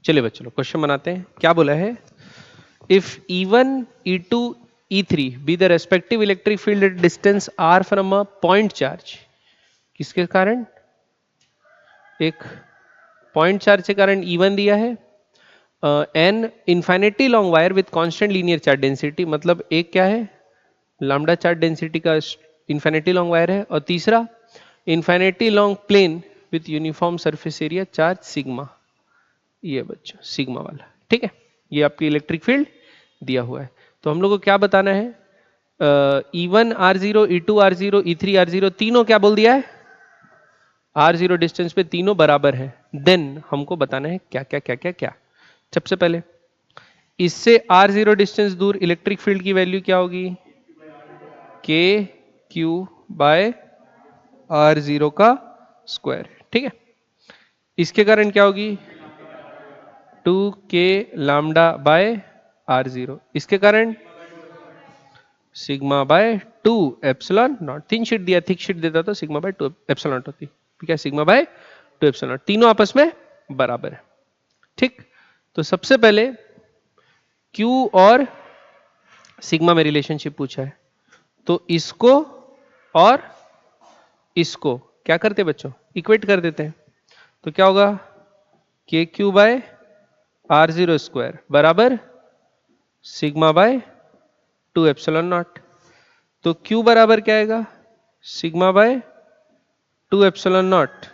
चलिए बच्चों क्वेश्चन बनाते हैं। क्या बोला है, if E1, E2, E3 be the respective electric field at distance r from a point charge, किसके कारण, एक पॉइंट चार्ज के कारण E1 दिया है, an infinity long wire with constant linear charge density, मतलब एक क्या है, लैम्डा चार्ज डेंसिटी का इन्फिनिटी लॉन्ग वायर है, और तीसरा infinity long plane with uniform surface area charge sigma, ये बच्चों सिग्मा वाला, ठीक है। ये आपकी इलेक्ट्रिक फील्ड दिया हुआ है। तो हम लोग को क्या बताना है, E1 R0, E2 R0, E3 R0, तीनों क्या बोल दिया है, R0 डिस्टेंस पे तीनों बराबर है। देन हमको बताना है क्या क्या क्या क्या क्या। सबसे पहले इससे R0 डिस्टेंस दूर इलेक्ट्रिक फील्ड की वैल्यू क्या होगी, के क्यू बाय R0 का स्क्वायर, ठीक है। इसके कारण क्या होगी, 2k लैम्डा बाय R0, इसके कारण sigma bye 2 epsilon not. Thin sheet दिया, थिक शीट देता तो सिग्मा बाय 2 एप्सिलॉन नॉट होती, ठीक है, सिग्मा बाय 2 एप्सिलॉन नॉट, तीनों आपस में बराबर है, ठीक। तो सबसे पहले Q और सिग्मा में रिलेशनशिप पूछा है, तो इसको और इसको क्या करते हैं बच्चों, इक्वेट कर देते हैं। तो क्या होगा, के क्यू बाय R0 स्क्वायर बराबर सिग्मा बाय 2 एप्सिलॉन नॉट। तो Q बराबर क्या आएगा, sigma bye 2 epsilon not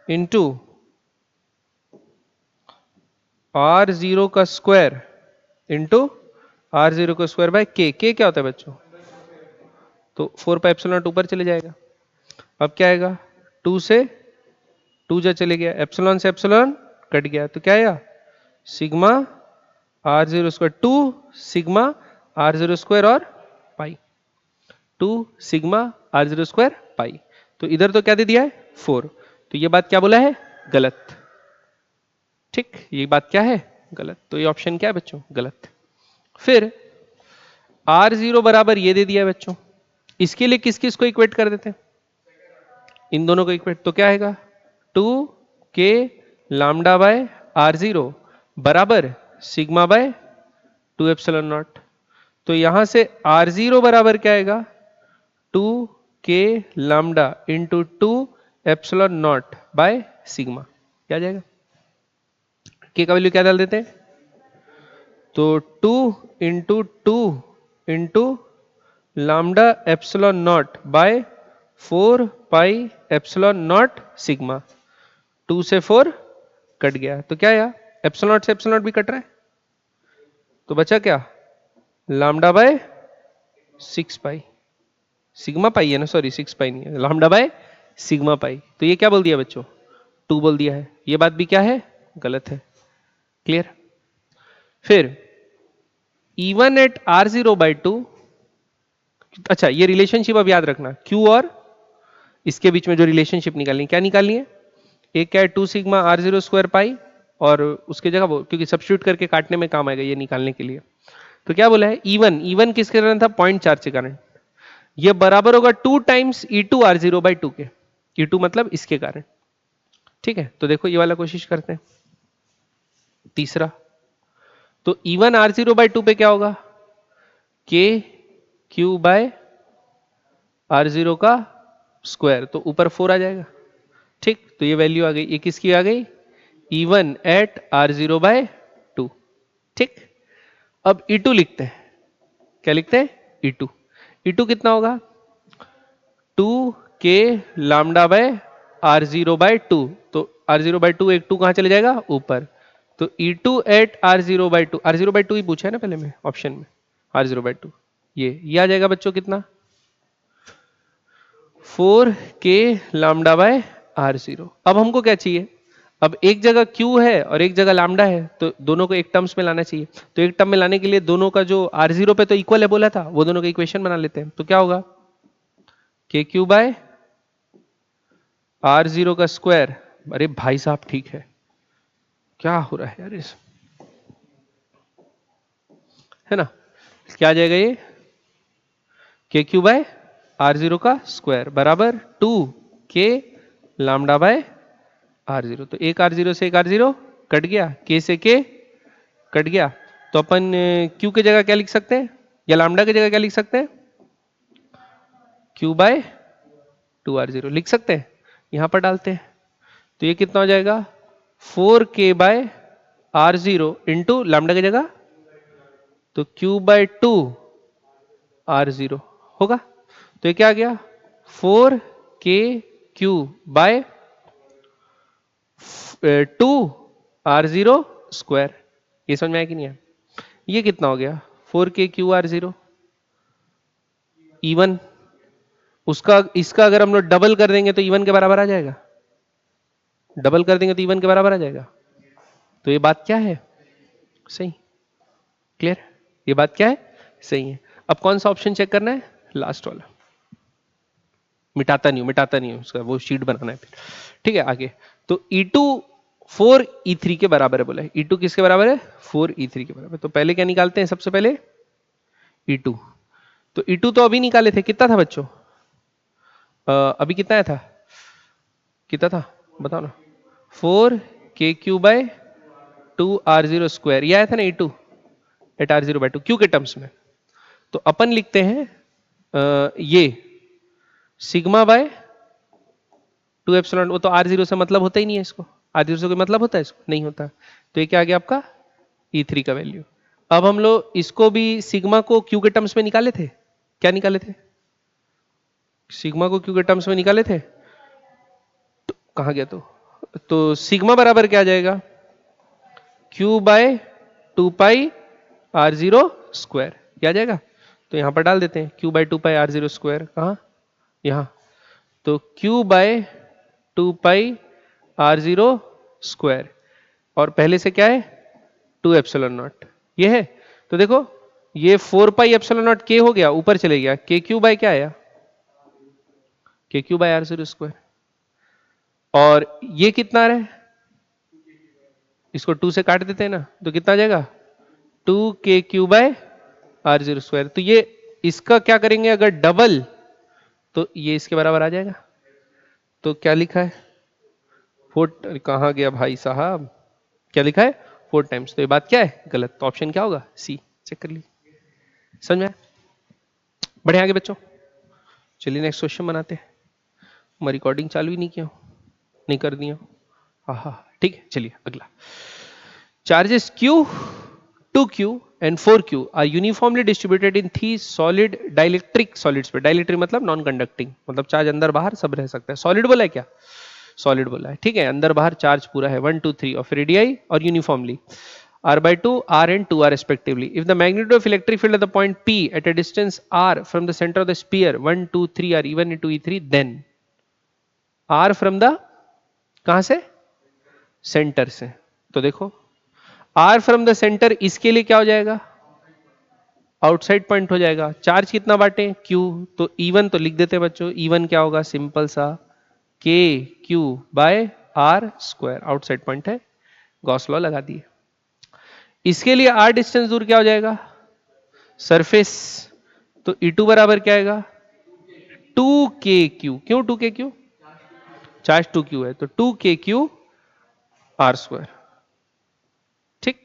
into R0 का स्क्वायर इंटू R0 का स्क्वायर बाय के क्या होता है बच्चों, तो 4 पाई एप्सिलॉन नॉट ऊपर चले जाएगा। अब क्या आएगा, 2 से 2 जा चले गया, एप्सिलॉन से एप्सिलॉन कट गया, तो क्या आएगा sigma R0 square 2 sigma R0 square और पाई, 2 सिग्मा R0 स्क्वायर पाई। तो इधर तो क्या दे दिया है 4, तो ये बात क्या बोला है, गलत, ठीक, ये बात क्या है गलत, तो ये ऑप्शन क्या है बच्चों, गलत। फिर R0 बराबर ये दे दिया है बच्चों, इसके लिए किस किस को इक्वेट कर देते हैं, इन दोनों को इक्वेट, तो क्या आएगा 2k लैम्डा बाय R0 बराबर सिग्मा बाय 2 एप्सिलॉन नॉट। तो यहां से R0 बराबर क्या आएगा, 2k lambda into 2 epsilon naught by sigma, क्या आ जाएगा, के का वैल्यू क्या डाल देते हैं, तो 2 into 2 into lambda epsilon naught by 4 pi epsilon naught sigma, 2 से 4 कट गया, तो क्या आया, एप्सिलॉन नॉट से एप्सिलॉन नॉट भी कट रहा है, तो बचा क्या, lambda by 6 pi, sigma pi है ना, सॉरी 6 पाई नहीं है, लैम्डा बाय सिग्मा पाई। तो ये क्या बोल दिया बच्चों, 2 बोल दिया है, ये बात भी क्या है, गलत है, क्लियर। फिर E1 एट R0 बाई 2, अच्छा ये रिलेशनशिप अब याद रखना, Q और इसके बीच में जो रिलेशनशिप निकालनी, क्या निकालनी है, एक क्या है 2 सिग्मा R0 स्क्वायर पाई, और उसके जगह वो क्योंकि सब्स्टिट्यूट करके काटने में काम आएगा ये निकालने के लिए। तो क्या बोला है, E1 किसके कारण था, पॉइंट चार्ज के कारण, ये बराबर होगा 2 टाइम्स E2 R0 बाई 2 के, E2 मतलब इसके कारण, ठीक है। तो देखो ये वाला कोशिश करते हैं, तीसरा, तो E1 R0 बाई 2 पे क्या होगा, के क्यू बाय R0 का स्क्वायर, तो ऊपर 4 आ जाएगा, ठीक। तो ये वैल्यू आ गई, ये किसकी आ गई, E1 एट R0 बाय 2, ठीक। अब E2 लिखते हैं, क्या लिखते हैं, E2 कितना होगा, 2k lambda by R0 bye 2, तो R0 बाय 2 एक 2 कहां चले जाएगा ऊपर, तो E2 eight R0 bye 2, R0 bye 2 ही पूछा है ना पहले में ऑप्शन में, R0 बाय 2, ये आ जाएगा बच्चों कितना, 4k लैम्डा बाय R0। अब हमको क्या चाहिए, अब एक जगह Q है और एक जगह लैम्डा है, तो दोनों को एक टर्म्स में लाना चाहिए। तो एक टर्म में लाने के लिए दोनों का जो R0 पे तो इक्वल है बोला था, वो दोनों का इक्वेशन बना लेते हैं। तो क्या होगा, के क्यू बाय R0 का स्क्वायर, अरे भाई साहब ठीक है, क्या हो रहा है यार इस, है ना, क्या आ जाएगा ये, के क्यू बाय R0 का स्क्वायर बराबर 2k लैम्डा बाय R0, तो एक R0 से एक R0 कट गया, के से के कट गया, तो अपन क्यू की जगह क्या लिख सकते हैं, या लैम्डा की जगह क्या लिख सकते हैं, क्यू बाय 2r0 लिख सकते हैं, यहां पर डालते हैं, तो ये कितना हो जाएगा 4k/r0 इंटू लैम्डा की जगह तो q/2r0 होगा, तो ये क्या आ गया 4kq/2r0 ये समझ में आया कि नहीं है, ये कितना हो गया 4kqr0 इवन, उसका इसका अगर हम लोग डबल कर देंगे तो इवन के बराबर आ जाएगा, डबल कर देंगे तो इवन के बराबर आ जाएगा, तो ये बात क्या है सही, क्लियर, ये बात क्या है सही है। अब कौन सा ऑप्शन चेक करना है, लास्ट वाला, मिटाता नहीं हूं उसका, वो शीट बनाना है फिर, ठीक है आगे। तो E2 4E3 के बराबर है बोला है, E2 किसके बराबर है 4E3 के बराबर, तो पहले क्या निकालते हैं, सबसे पहले E2, तो E2 तो अभी निकाले थे, कितना था बच्चों, अभी कितना आया था, कितना था बताओ ना, 4kq/2r0 ये आया था ना E2 एट r0/2 क्यू के टर्म्स में, तो अपन लिखते हैं ये सिग्मा बाय 2 एप्सिलॉन, वो तो r0 से मतलब होता ही नहीं है इसको, r0 से कोई मतलब होता है इसको, नहीं होता, तो ये क्या आ गया आपका E3 का वैल्यू। अब हम लोग इसको भी सिग्मा को क्यू के टर्म्स में निकाले थे, क्या निकाले थे, सिग्मा को क्यू के टर्म्स में निकाले थे, तो कहां गया, तो सिग्मा बराबर क्या आ जाएगा q/2πr0 क्या आ जाएगा, तो यहां पर डाल देते हैं q/2πr0 कहां, यहां, तो q/2πr0 और पहले से क्या है 2 एप्सिलॉन नॉट ये है, तो देखो ये 4π/ε0 k हो गया, ऊपर चले गया, kq बाय क्या आया kq/r0 और ये कितना आ रहा है, इसको 2 से काट देते हैं ना, तो कितना आ जाएगा 2kq/r0, तो ये इसका क्या करेंगे अगर डबल, तो ये इसके बराबर आ जाएगा, तो क्या लिखा है 4, कहां गया भाई साहब, क्या लिखा है 4 टाइम्स, तो ये बात क्या है गलत, तो ऑप्शन क्या होगा सी, चेक कर लीजिए, समझ में आया, बढ़े आगे बच्चों, चलिए नेक्स्ट क्वेश्चन बनाते हैं, मैं रिकॉर्डिंग चालू ही नहीं किया हूं, नहीं कर दिया, हाँ ठीक है, चलिए अगला, charges Q 2Q and 4Q are uniformly distributed in 3 solid dielectric solids पे, dielectric मतलब नॉन कंडक्टिंग, मतलब चार्ज अंदर बाहर सब रह सकता है, सॉलिड बोला है क्या, सॉलिड बोला है, ठीक है, अंदर बाहर चार्ज पूरा है 1 2 3 ऑफ रेडियाई और uniformly r/2 r and 2r respectively, if the magnitude of electric field at the point P at a distance r from the center of the sphere 1 2 3 are even into E3, then r from the कहां से centre से, तो देखो r from the centre इसके लिए क्या हो जाएगा आउटसाइड पॉइंट हो जाएगा, चार्ज कितना बांटे q, तो E1 तो लिख देते बच्चों, E1 क्या होगा सिंपल सा kq/r², आउटसाइड पॉइंट है, गॉस लॉ लगा दिए, इसके लिए r डिस्टेंस दूर क्या हो जाएगा सरफेस, तो E2 बराबर क्या आएगा 2kq, क्यों 2kq, चार्ज 2q है तो 2kq/r², ठीक,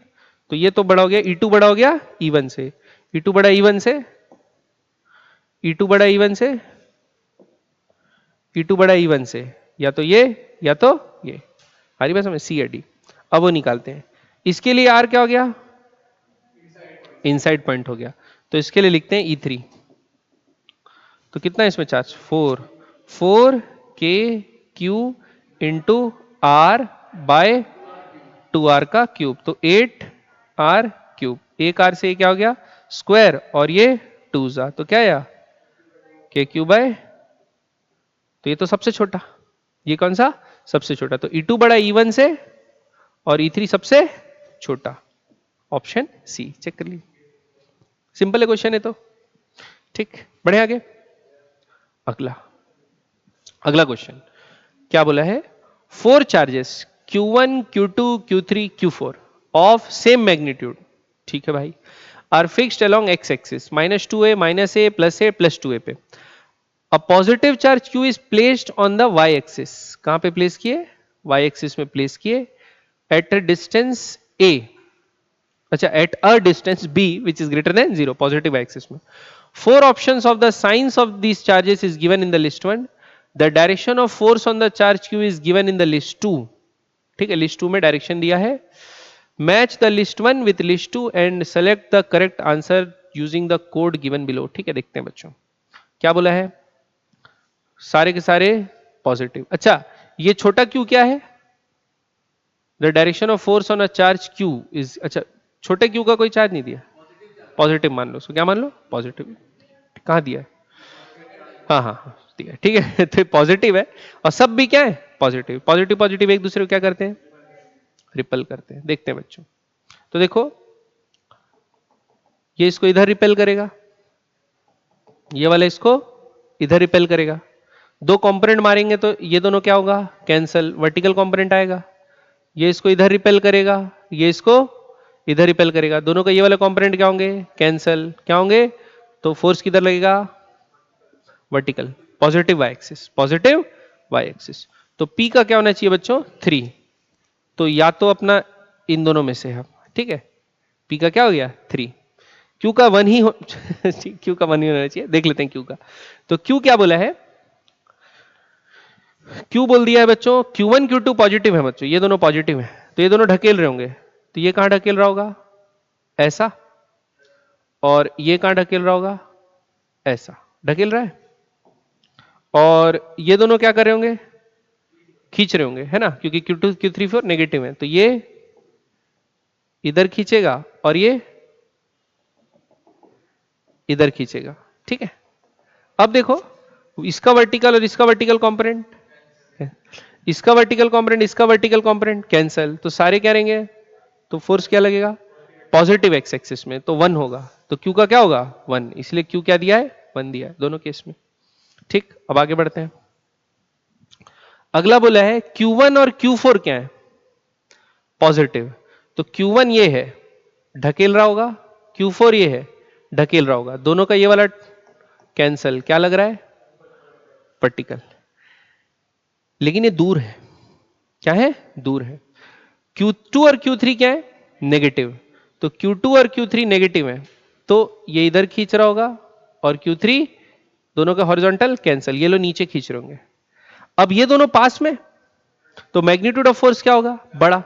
तो ये तो बड़ा हो गया E2 बड़ा हो गया E1 से, E2 बड़ा E1 से, E2 बड़ा E1 से, E2 बड़ा E1 से, या तो ये या तो ये, हमारी बात समझ, सी या डी, अब वो निकालते हैं, इसके लिए R क्या हो गया इनसाइड पॉइंट हो गया, तो इसके लिए लिखते हैं E3, तो कितना है इसमें charge 4kq into r bye 2r का क्यूब, तो 8r³, एक r से क्या हो गया स्क्वायर और ये 2 जा, तो क्या आया kq/, तो ये तो सबसे छोटा, ये कौन सा सबसे छोटा, तो E2 बड़ा E1 से और E3 सबसे छोटा, ऑप्शन सी, चेक कर लीजिए, सिंपल है क्वेश्चन है तो, ठीक, बढ़े आगे, अगला अगला क्वेश्चन क्या बोला है, 4 charges Q1 Q2 Q3 Q4 of same magnitude, ठीक है भाई, R fixed along x axis -2a -a + 2a पे, a positive charge Q is placed on the y axis, कहां पे प्लेस किए y एक्सिस में प्लेस किए, एट अ डिस्टेंस ए, अच्छा at a distance B which is greater than 0, positive axis में. 4 options of the signs of these charges is given in the list 1. The direction of force on the charge q is given in the list 2. ठीक है, list 2 में direction दिया है. Match the list 1 with list 2 and select the correct answer using the code given below. ठीक है, देखते हैं बच्चों क्या बोला है. सारे के सारे पॉजिटिव. अच्छा, ये छोटा क्यू क्या है? The direction of force on a charge Q is, अच्छा छोटे क्यू का कोई चार्ज नहीं दिया, पॉजिटिव मान लो उसको. क्या मान लो? पॉजिटिव. कहाँ दिया है? हाँ हाँ हाँ दिया है. ठीक है तो पॉजिटिव है और सब भी क्या है? पॉजिटिव. पॉजिटिव पॉजिटिव एक दूसरे को क्या करते हैं? रिपल करते हैं. देखते हैं बच्चों. तो देखो ये इसको इधर रिपेल करेगा, ये वाला इसको इधर रिपेल करेगा. दो कंपोनेंट मारेंगे तो ये दोनों क्या होगा? कैंसल. वर्टिकल कंपोनेंट आएगा. ये इसको इधर रिपेल करेगा, ये इसको इधर रिपेल करेगा. दोनों का ये वाले कंपोनेंट क्या होंगे? कैंसल. क्या होंगे? तो फोर्स किधर लगेगा? Vertical. Positive Y axis, positive Y axis. तो P का क्या होना चाहिए बच्चों? 3. तो या तो अपना इन दोनों में से है. ठीक है, P का क्या हो गया? 3. Q का 1 ही हो Q का 1 ही होना चाहिए. देख लेते हैं Q का. तो Q क्या बोला है? Q बोल दिया है बच्चों Q1 Q2 पॉजिटिव है बच्चों, ये दोनों पॉजिटिव है तो ये दोनों ढकेल रहे होंगे. तो ये कहां ढकेल रहा होगा? ऐसा. और ये कहां ढकेल रहा होगा? ऐसा ढकेल रहा है. और ये दोनों क्या कर रहे होंगे? खींच रहे होंगे, है ना, क्योंकि Q2 Q3 4 नेगेटिव है. तो ये इधर खींचेगा और ये इधर खींचेगा. ठीक है, अब देखो इसका वर्टिकल और इसका वर्टिकल कंपोनेंट, इसका वर्टिकल कंपोनेंट इसका वर्टिकल कंपोनेंट कैंसल. तो सारे क्या रहेंगे? तो फोर्स क्या लगेगा? पॉजिटिव एक्स एक्सिस में, तो 1 होगा. तो Q का क्या होगा? 1. इसलिए Q क्या दिया है? 1 दिया है दोनों केस में. ठीक, अब आगे बढ़ते हैं. अगला बोला है Q1 और Q4 क्या है? पॉजिटिव. तो Q1 ये है, ढकेल रहा होगा. Q4 ये है, ढकेल रहा होगा. दोनों का ये वाला कैंसल. क्या लग रहा है? वर्टिकल. लेकिन ये दूर है. क्या है? दूर है. Q2 और Q3 क्या है? नेगेटिव. तो Q2 और Q3 नेगेटिव है तो ये इधर खींच रहा होगा और Q3 दोनों का हॉरिजॉन्टल कैंसल. ये लो नीचे खींच रहे होंगे. अब ये दोनों पास में तो मैग्नीट्यूड ऑफ फोर्स क्या होगा? बड़ा.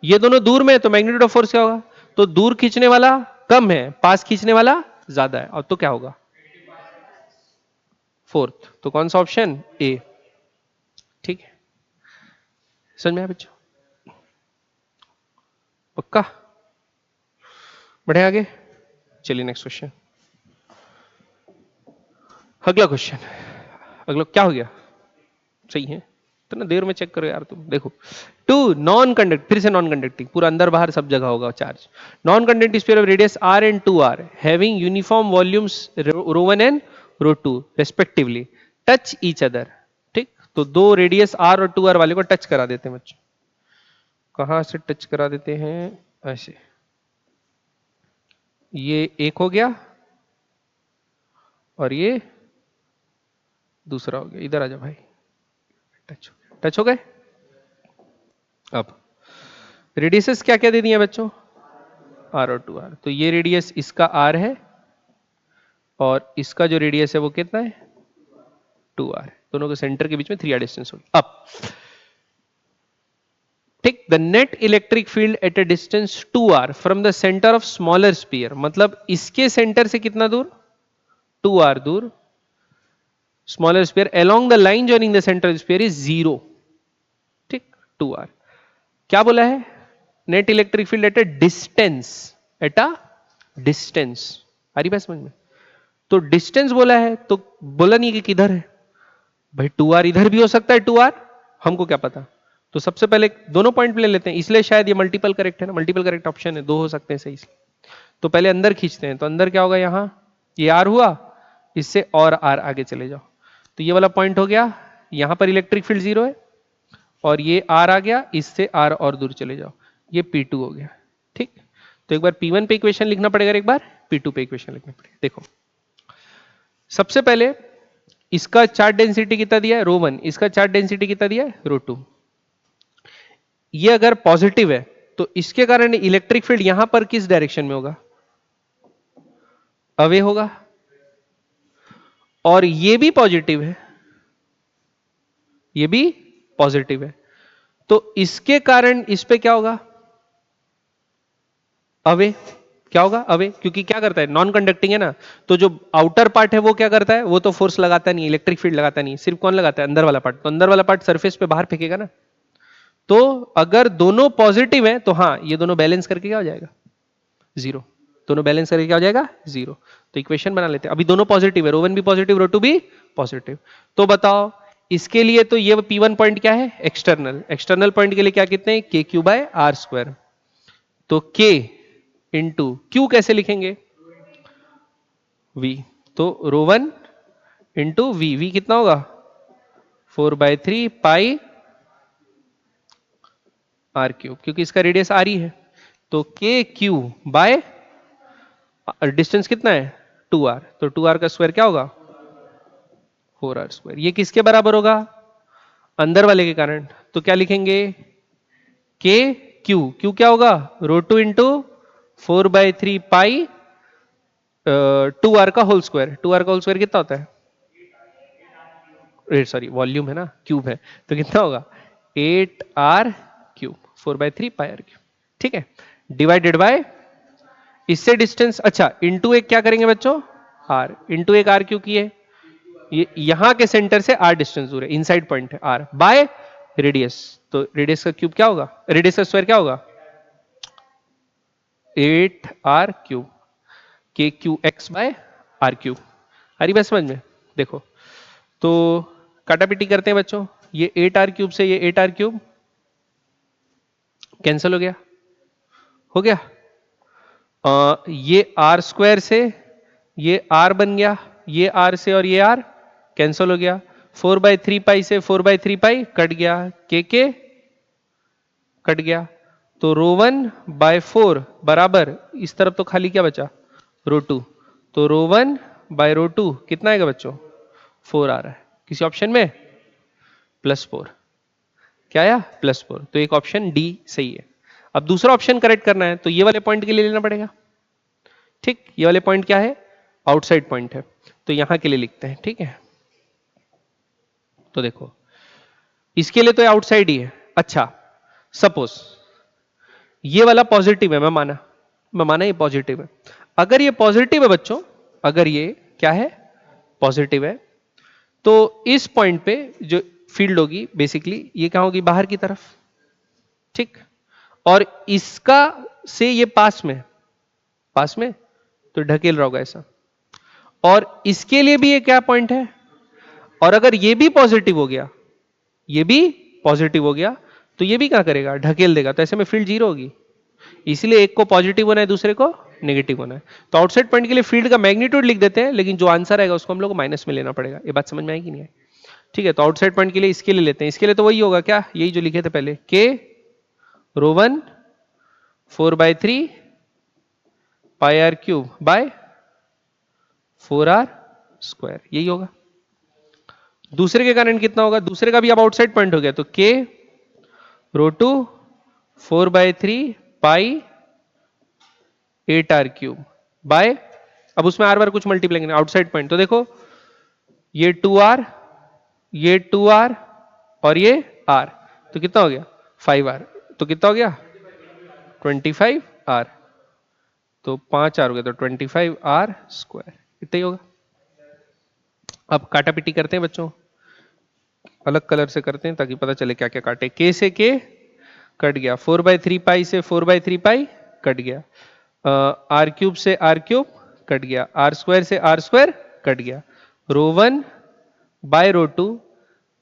ये दोनों दूर में तो मैग्नीट्यूड ऑफ फोर्स क्या होगा? तो दूर खींचने वाला कम है, पास खींचने वाला ज्यादा है. और तो क्या होगा? फोर्थ. तो कौन सा ऑप्शन? ए. ठीक है, समझ में आया बच्चों? पक्का? बढ़े आगे. चलिए नेक्स्ट क्वेश्चन. अगला क्वेश्चन. अगला क्या हो गया? सही है. तो ना देर में चेक करो यार तुम. देखो, टू नॉन कंडक्ट, फिर से नॉन कंडक्टिंग, पूरा अंदर बाहर सब जगह होगा charge. Non conducting sphere of radius r and 2r having uniform volumes ρ1 and ρ2 respectively touch each other. ठीक, तो दो रेडियस r और 2r वाले को टच करा देते हैं बच्चों. कहां से टच करा देते हैं? ऐसे. ये एक हो गया और ये दूसरा हो गया. इधर आ जा भाई. टच हो गए. अब रेडियसेस क्या क्या दे दिए बच्चों? r और 2r. तो ये रेडियस इसका r है और इसका जो रेडियस है वो कितना है? 2r. दोनों के सेंटर के बीच में 3r डिस्टेंस होगा. अब ठीक, the net electric field at a distance 2r from the centre of smaller sphere, मतलब इसके सेंटर से कितना दूर? 2r दूर. Smaller sphere along the line joining the centre sphere is 0. ठीक, 2r. क्या बोला है? Net electric field at a distance, at a distance. आ रही बात समझ में? तो डिस्टेंस बोला है तो बोला नहीं कि किधर है भाई. 2r इधर भी हो सकता है, 2r हमको क्या पता. तो सबसे पहले दोनों पॉइंट ले लेते हैं, इसलिए शायद ये मल्टीपल करेक्ट है ना. मल्टीपल करेक्ट ऑप्शन है, दो हो सकते हैं सही. इसलिए तो पहले अंदर खींचते हैं. तो अंदर क्या होगा? यहां ये r हुआ, इससे और r आगे चले जाओ. तो ये वाला पॉइंट हो गया, यहां पर इलेक्ट्रिक फील्ड 0 है और ये r आ गया, इससे r और दूर चले जाओ, ये P2 हो गया. ठीक, तो एक बार P1 पे इक्वेशन लिखना पड़ेगा, एक बार P2 पे इक्वेशन लिखना पड़ेगा. देखो सबसे पहले इसका चार्ज डेंसिटी कितना दिया है? ρ1. इसका चार्ज डेंसिटी कितना दिया है? ρ2. ये अगर पॉजिटिव है तो इसके कारण इलेक्ट्रिक फील्ड यहां पर किस डायरेक्शन में होगा? अवे होगा। और ये भी पॉजिटिव है, ये भी पॉजिटिव है, तो इसके कारण इस पे क्या होगा? अवे। क्या होगा? अवे, क्योंकि क्या करता है, नॉन कंडक्टिंग है ना, तो जो आउटर पार्ट है वो क्या करता है, वो तो फोर्स लगाता नहीं, इलेक्ट्रिक फील्ड लगाता नहीं, सिर्फ कौन लगाता है? अंदर वाला पार्ट। तो अंदर वाला पार्ट सरफेस पे बाहर फेंकेगा ना। तो अगर दोनों पॉजिटिव है तो हाँ, ये दोनों बैलेंस करके क्या हो जाएगा? जीरो। दोनों बैलेंस करके क्या हो जाएगा? जीरो। तो इक्वेशन बना लेते हैं। अभी दोनों पॉजिटिव है, रो वन भी पॉजिटिव, रो टू भी पॉजिटिव। तो बताओ इसके लिए, तो ये P1 पॉइंट क्या है? एक्सटर्नल। एक्सटर्नल पॉइंट के लिए क्या कितने हैं? के क्यू बाय आर स्क्वायर। तो के इंटू क्यू कैसे लिखेंगे? वी। तो रो वन इंटू वी। वी कितना होगा? 4/3 पाई आर क्यूब, क्योंकि इसका रेडियस आर ही है। तो के क्यू बाय डिस्टेंस कितना है? 2r। तो 2r का स्क्वायर क्या होगा? 4r square. ये किसके बराबर होगा? अंदर वाले के कारण। तो क्या लिखेंगे? के क्यू। क्यू क्या होगा? रो टू इंटू 4/3 पाई 2r का होल स्क्वायर। 2r का होल स्क्वायर कितना होता है? सॉरी, वॉल्यूम है ना, क्यूब है, तो कितना होगा? 8r cube. 4/3 pi R cube. ठीक है, डिवाइडेड बाय इससे डिस्टेंस। अच्छा, इंटू एक क्या करेंगे बच्चों? आर। इंटू एक आर क्यू की है, ये यहां के सेंटर से आर डिस्टेंस दूर है, इनसाइड पॉइंट है आर, बाय रेडियस। तो रेडियस का क्यूब क्या होगा? रेडियस का स्क्वायर क्या होगा? 8r cube. K Q X by R cube. आ रही बात समझ में? देखो, तो काटापीटी करते हैं बच्चों। ये 8r क्यूब से ये 8r क्यूब कैंसिल हो गया, हो गया। ये आर स्क्वायर से ये आर बन गया, ये आर से और ये आर कैंसिल हो गया। 4/3 पाई से 4/3 पाई कट गया, के कट गया। तो रो वन बाय 4 बराबर, इस तरफ तो खाली क्या बचा? रो टू। तो रो वन बाय रो टू कितना आएगा बच्चों? 4 आ रहा है। किसी ऑप्शन में +4। क्या आया? +4। तो एक ऑप्शन डी सही है। अब दूसरा ऑप्शन करेक्ट करना है तो ये वाले पॉइंट के लिए लेना पड़ेगा। ठीक, ये वाले पॉइंट क्या है? आउटसाइड पॉइंट है, तो यहां के लिए लिखते हैं। ठीक है, तो देखो इसके लिए तो आउटसाइड ही है। अच्छा, सपोज ये वाला पॉजिटिव है, मैं माना ये पॉजिटिव है। अगर ये पॉजिटिव है बच्चों, अगर ये क्या है? पॉजिटिव है, तो इस पॉइंट पे जो फील्ड होगी बेसिकली ये क्या होगी? बाहर की तरफ। ठीक, और इसका से ये पास में तो ढकेल रहा होगा ऐसा। और इसके लिए भी ये क्या पॉइंट है? और अगर ये भी पॉजिटिव हो गया, ये भी पॉजिटिव हो गया, तो ये भी क्या करेगा? ढकेल देगा। तो ऐसे में फील्ड जीरो होगी। इसलिए एक को पॉजिटिव होना है, दूसरे को नेगेटिव होना है। तो आउटसाइड पॉइंट के लिए फील्ड का मैग्नीट्यूड लिख देते हैं, लेकिन जो आंसर आएगा उसको हम लोग को माइनस में लेना पड़ेगा। ये बात समझ में आएगी नहीं है? ठीक है, तो आउटसाइड पॉइंट के लिए इसके लिए लेते हैं। इसके लिए तो वही होगा क्या? यही जो लिखे थे पहले, K rho one 4/3 pi R cube by 4r square, यही होगा। दूसरे के कारण कितना होगा? दूसरे का भी अब आउटसाइड पॉइंट हो गया, तो K rho two 4/3 pi 8r cube by, अब उसमें आर बार कुछ मल्टीप्लाई करना, आउटसाइड पॉइंट। तो देखो ये 2r, ये 2r और ये r, तो कितना हो गया? 5r। तो कितना हो गया? 25r। तो 5r हो गया, तो 25r स्क्वायर, इतना ही होगा। अब काटापीटी करते हैं बच्चों, अलग कलर से करते हैं ताकि पता चले क्या क्या काटे। के से के कट गया, 4/3 पाई से 4/3 पाई कट गया, आर क्यूब से आर क्यूब कट गया, आर स्क्वायर से आर स्क्वायर कट गया। रो वन बाय रो टू,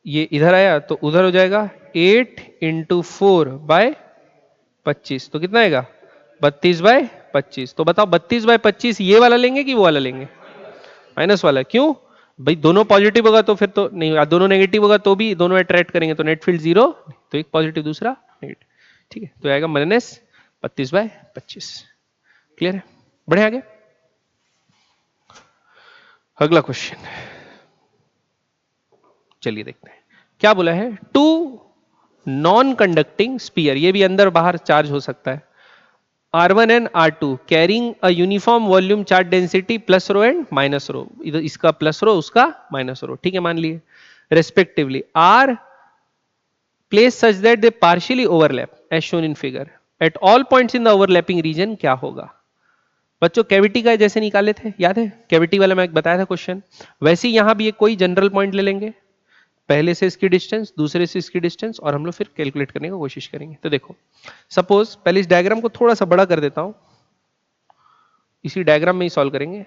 ये इधर आया तो उधर हो जाएगा, 8 इंटू 4/25, तो कितना आएगा? 32/25। तो बताओ 32/25 ये वाला लेंगे कि वो वाला लेंगे? माइनस वाला। क्यों भाई? दोनों पॉजिटिव होगा तो फिर तो नहीं, दोनों नेगेटिव होगा तो भी दोनों अट्रैक्ट करेंगे, तो नेट फील्ड जीरो। तो एक पॉजिटिव दूसरा नेगेटिव। ठीक है, तो आएगा -32/25। क्लियर है? बढ़े आगे, अगला क्वेश्चन चलिए देखते हैं क्या बोला है। टू नॉन कंडक्टिंग स्पीयर, ये भी अंदर बाहर चार्ज हो सकता है, R1 and R2 carrying a uniform volume charge density plus rho and minus rho, इधर इसका प्लस रो उसका माइनस रो, ठीक है, मान लिए respectively are placed such that they partially overlap as shown in figure at all points in the overlapping region, क्या होगा बच्चों? कैविटी का जैसे निकाले थे, याद है कैविटी वाला मैं बताया था क्वेश्चन, वैसे ही यहां भी एक कोई जनरल पॉइंट ले लेंगे, पहले से इसकी डिस्टेंस, दूसरे से इसकी डिस्टेंस, और हम लोग फिर कैलकुलेट करने की कोशिश करेंगे। तो देखो सपोज पहले इस डायग्राम को थोड़ा सा बड़ा कर देता हूं, इसी डायग्राम में ही सॉल्व करेंगे।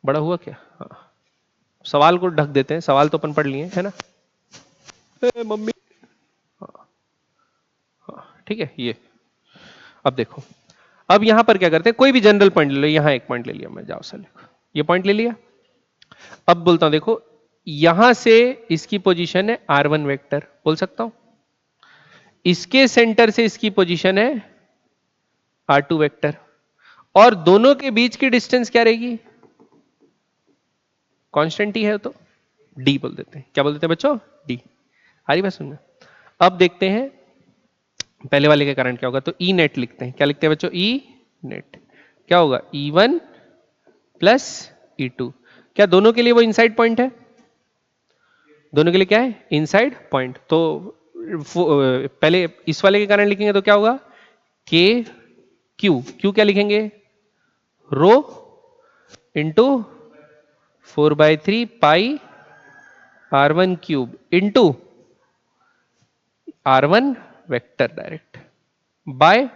बड़ा हुआ क्या? हाँ, सवाल को ढक देते हैं, सवाल तो अपन पढ़ लिए है ना। मम्मी, ठीक है ये। अब देखो, अब यहां पर क्या करते हैं, कोई भी जनरल पॉइंट ले लो, यहां एक पॉइंट ले लिया मैं, जाओ सर ये पॉइंट ले लिया। अब बोलता हूं देखो, यहां से इसकी पोजीशन है R1 वेक्टर, बोल सकता हूं, इसके सेंटर से इसकी पोजीशन है R2 वेक्टर, और दोनों के बीच की डिस्टेंस क्या रहेगी? कांस्टेंट ही है तो D बोल देते हैं। क्या बोल देते हैं बच्चों? D। आ रही बात सुनना। अब देखते हैं पहले वाले के कारण क्या होगा, तो E नेट लिखते हैं। क्या लिखते हैं बच्चों? E नेट क्या होगा? E1 plus E2। क्या दोनों के लिए वो इनसाइड पॉइंट है? दोनों के लिए क्या है? Inside point. तो पहले इस वाले के कारण लिखेंगे तो क्या होगा? K Q, Q क्या लिखेंगे? Rho into 4/3 pi R1 cube into R1 vector direct by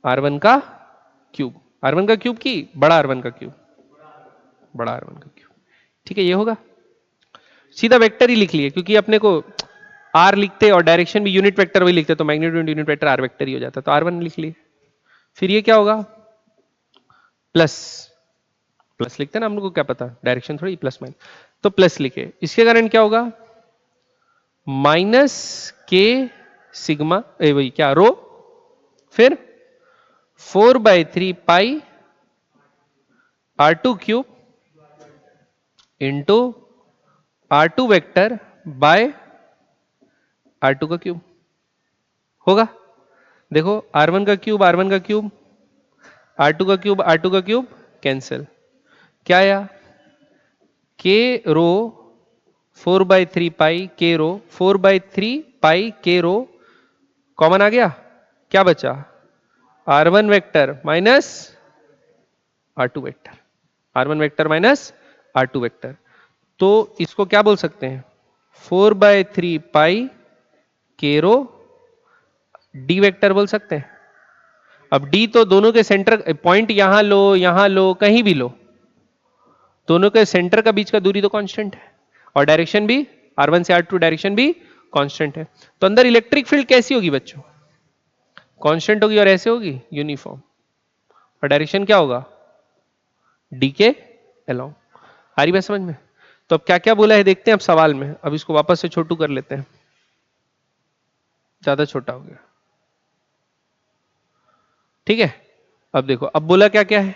R1 का क्यूब, R1 का क्यूब की बड़ा R1 का क्यूब, बड़ा R1 का क्यूब, ठीक है ये होगा। सीधा वेक्टर ही लिख लिए, क्योंकि अपने को R लिखते और डायरेक्शन भी यूनिट वेक्टर वही लिखते, तो magnitude unit vector R vector ही हो जाता, तो R1 लिख लिए। फिर ये क्या होगा? प्लस, प्लस लिखते ना, हम लोग को क्या पता डायरेक्शन थोड़ी, प्लस माइनस, तो प्लस लिखे। इसके कारण क्या होगा? माइनस के सिग्मा, वही क्या, रो, फिर 4/3 पाई R2 cube into R2 vector by R2 का क्यूब होगा। देखो R1 का क्यूब, R1 का क्यूब, R2 का क्यूब, R2 का क्यूब कैंसिल, क्या आया? K रो 4/3 पाई, K रो 4/3 पाई K रो कॉमन आ गया, क्या बचा? R1 vector minus R2 vector, R1 vector minus R2 vector. तो इसको क्या बोल सकते हैं? 4/3 पाई K रो D वेक्टर बोल सकते हैं। अब D तो दोनों के सेंटर पॉइंट, यहां लो कहीं भी लो, दोनों के सेंटर का बीच का दूरी तो कांस्टेंट है, और डायरेक्शन भी R1 से R2 डायरेक्शन भी कांस्टेंट है। तो अंदर इलेक्ट्रिक फील्ड कैसी होगी बच्चों? कांस्टेंट होगी, और ऐसे होगी यूनिफॉर्म, और डायरेक्शन क्या होगा? डी के अलोंग। आ रही बात समझ में? तो अब क्या क्या बोला है देखते हैं अब सवाल में। अब इसको वापस से छोटू कर लेते हैं, ज्यादा छोटा हो गया, ठीक है। अब देखो अब बोला क्या क्या है।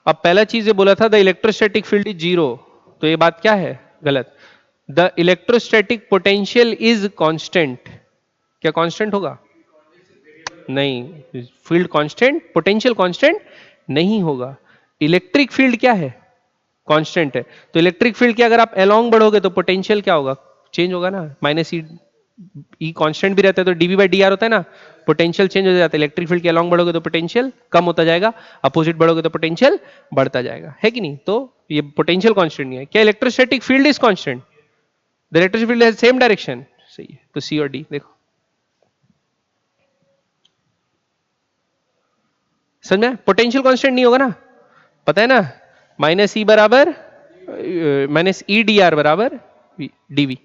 अब पहला चीज ये बोला था the electrostatic field is zero, तो ये बात क्या है? गलत। The electrostatic potential is constant, क्या कांस्टेंट होगा? नहीं, फील्ड कांस्टेंट, पोटेंशियल कांस्टेंट नहीं होगा। इलेक्ट्रिक फील्ड क्या है? कांस्टेंट है। तो इलेक्ट्रिक फील्ड के अगर आप अलोंग बढ़ोगे तो पोटेंशियल क्या होगा? चेंज होगा ना, माइनस ई कांस्टेंट भी रहता है तो डीवी बाई डी आर होता है ना, पोटेंशियल चेंज हो जाता है। इलेक्ट्रिक फील्ड के अलोंग बढ़ोगे तो पोटेंशियल कम होता जाएगा, अपोजिट बढ़ोगे तो पोटेंशियल बढ़ता जाएगा, है कि नहीं? तो ये पोटेंशियल कांस्टेंट नहीं है। क्या electrostatic field is constant? The electric field has same direction, सही है। तो सी और डी देखो, समझ में? पोटेंशियल कांस्टेंट नहीं होगा ना, पता है ना, माइनस ई बराबर माइनस ई डी आर बराबर डीवी।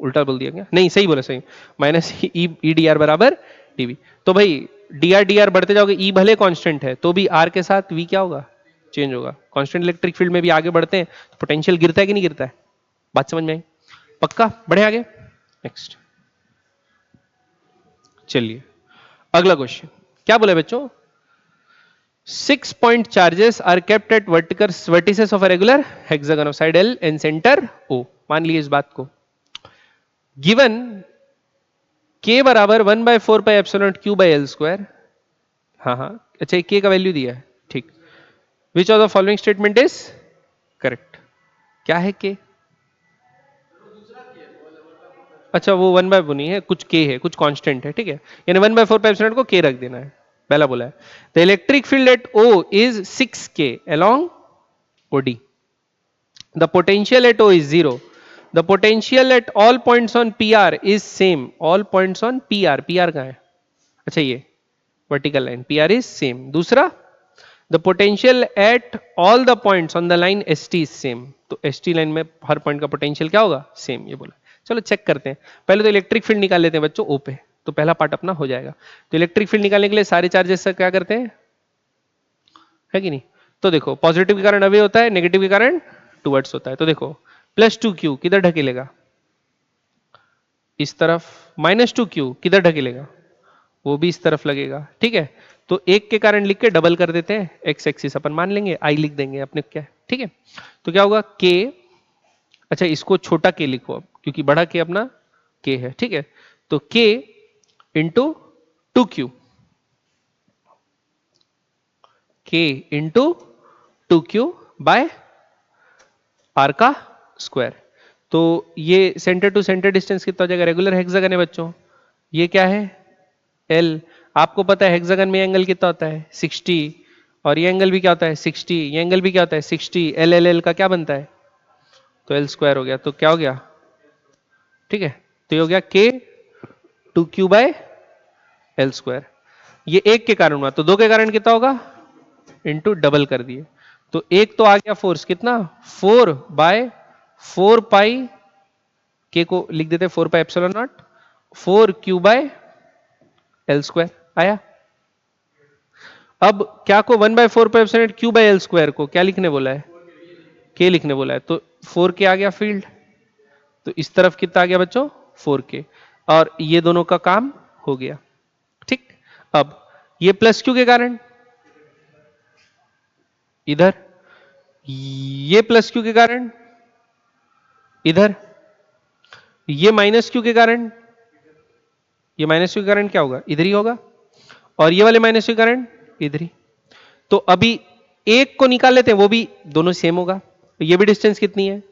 उल्टा बोल दिया क्या? नहीं सही बोला, सही, माइनस ई डी आर बराबर डीवी। तो भाई डी आर बढ़ते जाओगे, ई भले कांस्टेंट है तो भी आर के साथ वी क्या होगा? चेंज होगा। कांस्टेंट इलेक्ट्रिक फील्ड में भी आगे बढ़ते हैं तो पोटेंशियल गिरता है कि नहीं गिरता है? बात समझ में आई? पक्का? बढ़े आगे, नेक्स्ट। चलिए अगला क्वेश्चन क्या बोला बच्चों? 6 point charges are kept at vertices of a regular hexagon of side L and center O. मान लीजिए इस बात को, गिवन k बराबर 1/4πε/q/L²। हाँ हाँ, अच्छा k का वैल्यू दिया है, ठीक। Which of the following statement is correct? क्या है k? अच्छा वो 1/4 नहीं है, कुछ k है, कुछ कांस्टेंट है, ठीक है। यानी 1/4πε को k रख देना है, पहला बोला है। The electric field eight O is 6k along OD. The potential at O is 0. The potential at all points on PR is same. All points on PR. PR कहाँ है? अच्छा ये vertical line. PR is same. दूसरा, the potential at all the points on the line ST is same. तो ST line में हर point का potential क्या होगा? सेम, ये बोला। चलो चेक करते हैं। पहले तो इलेक्ट्रिक फील्ड निकाल लेते हैं बच्चों O पे, तो पहला पार्ट अपना हो जाएगा। तो इलेक्ट्रिक फील्ड निकालने के लिए सारे चार्जेस से क्या करते हैं, है कि नहीं? तो देखो पॉजिटिव के कारण अवे होता है, नेगेटिव के कारण टुवर्ड्स होता है। तो देखो +2q किधर ढकेलेगा? इस तरफ। -2q किधर ढकेलेगा? वो भी इस तरफ लगेगा, ठीक है। तो एक के कारण लिख के डबल कर देते हैं, एक्स एक्सिस अपन मान लेंगे, आई लिख देंगे अपने, क्या, ठीक है। तो क्या होगा k, अच्छा इसको छोटा k लिखो अब, क्योंकि बड़ा k अपना k है, ठीक है। तो k into 2q, k into 2q by R का स्क्वायर। तो ये सेंटर टू सेंटर डिस्टेंस कितना हो जाएगा? रेगुलर हेक्सागन है बच्चों, ये क्या है? L। आपको पता है हेक्सागन में एंगल कितना होता है? 60, और ये एंगल भी क्या होता है? 60, ये एंगल भी क्या होता है? 60। एल एल एल का क्या बनता है? तो L स्क्वायर हो गया, तो क्या हो गया, ठीक है। तो ये हो गया k 2q bye L square. ये एक के कारण हुआ, तो दो के कारण कितना होगा? इंटू डबल कर दिए। तो एक तो आ गया फोर्स कितना? 4/4 पाई, के को लिख देते 4πε0, 4q/L² आया। अब क्या को 1/4πε/q/L² को क्या लिखने बोला है? के लिखने बोला है। तो 4k आ गया फील्ड, तो इस तरफ कितना आ गया बच्चों? 4k, और ये दोनों का काम हो गया, ठीक। अब ये प्लस क्यू के कारण इधर, ये प्लस क्यू के कारण इधर, ये माइनस क्यू के कारण, ये माइनस क्यू के कारण क्या होगा? इधर ही होगा, और ये वाले माइनस क्यू के कारण इधर ही। तो अभी एक को निकाल लेते हैं, वो भी दोनों सेम होगा। ये भी डिस्टेंस कितनी है?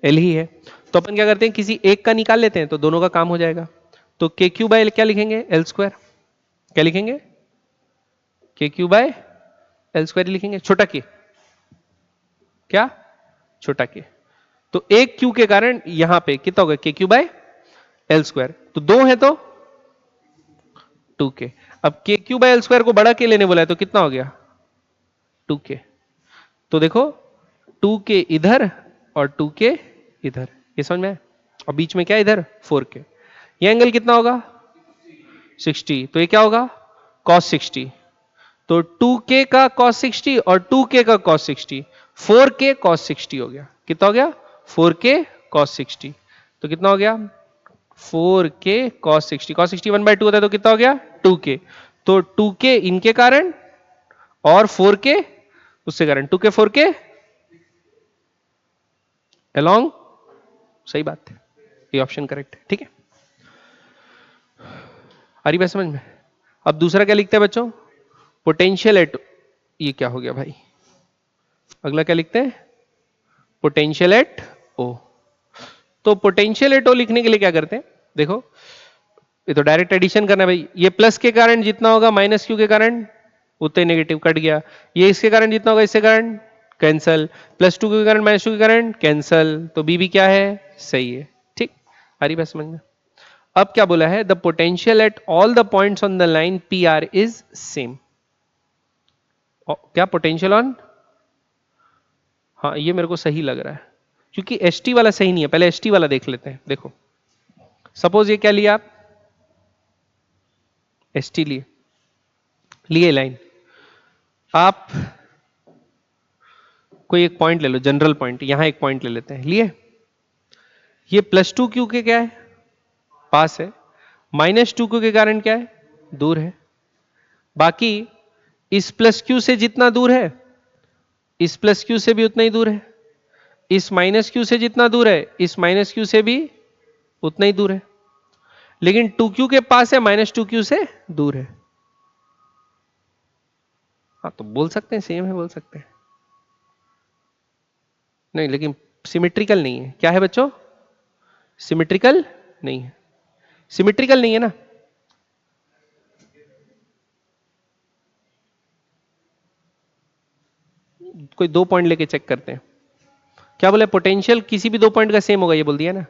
एल ही है। तो अपन क्या करते हैं, किसी एक का निकाल लेते हैं, तो दोनों का काम हो जाएगा। तो के क्यू बाय क्या लिखेंगे? L²। क्या लिखेंगे? के क्यू बाय L² लिखेंगे, छोटा के, क्या? छोटा के। तो एक क्यू के कारण यहां पे कितना होगा? के क्यू बाय L²। तो दो है तो 2k। अब के क्यू बाय L² को बड़ा के लेने बोला है, तो कितना हो गया? 2k। तो देखो 2k इधर और 2k इधर, ये समझ में आया? और बीच में क्या इधर? 4k। ये एंगल कितना होगा? 60। तो ये क्या होगा? cos 60। तो 2k का cos 60 और 2k का cos 60, 4k cos 60 हो गया। कितना हो गया? 4k cos 60। तो कितना हो गया? 4k cos 60। cos 60 1/2 होता है, तो कितना हो गया? 2k। तो 2k इनके कारण और 4k उससे कारण, 2k 4k along, सही बात है, ये ऑप्शन करेक्ट है, ठीक है। आ रही बात समझ में? अब दूसरा क्या लिखते हैं बच्चों? पोटेंशियल एट, ये क्या हो गया भाई? अगला क्या लिखते हैं? पोटेंशियल एट ओ। तो पोटेंशियल एट ओ लिखने के लिए क्या करते हैं? देखो ये तो डायरेक्ट एडिशन करना है भाई। ये प्लस के कारण जितना होगा माइनस क्यू के कारण उतने नेगेटिव कट गया। ये इसके कारण जितना होगा इसके कारण कैंसल, +2 के कारण -2 के कारण कैंसल। तो बी भी क्या है? सही है, ठीक। आ रही बात समझ में? अब क्या बोला है? The potential at all the points on the line P R is same. क्या पोटेंशियल ऑन, हाँ ये मेरे को सही लग रहा है, क्योंकि एस टी वाला सही नहीं है। पहले एस टी वाला देख लेते हैं। देखो सपोज ये क्या लिया आप? एस टी लिए, लिए लाइन। आप कोई एक पॉइंट ले लो, जनरल पॉइंट, यहां एक पॉइंट ले लेते हैं, लिए। ये +2q के क्या है? पास है। -2q के कारण क्या है? दूर है। बाकी इस प्लस क्यू से जितना दूर है इस प्लस क्यू से भी उतना ही दूर है, इस माइनस क्यू से जितना दूर है इस माइनस क्यू से भी उतना ही दूर है, लेकिन 2q के पास है -2q से दूर है। हाँ तो बोल सकते हैं सेम है, बोल सकते हैं। नहीं लेकिन सिमेट्रिकल नहीं है। क्या है बच्चों? सिमेट्रिकल नहीं है। सिमेट्रिकल नहीं है ना। कोई 2 पॉइंट लेके चेक करते हैं। क्या बोले? पोटेंशियल किसी भी 2 पॉइंट का सेम होगा, ये बोल दिया ना?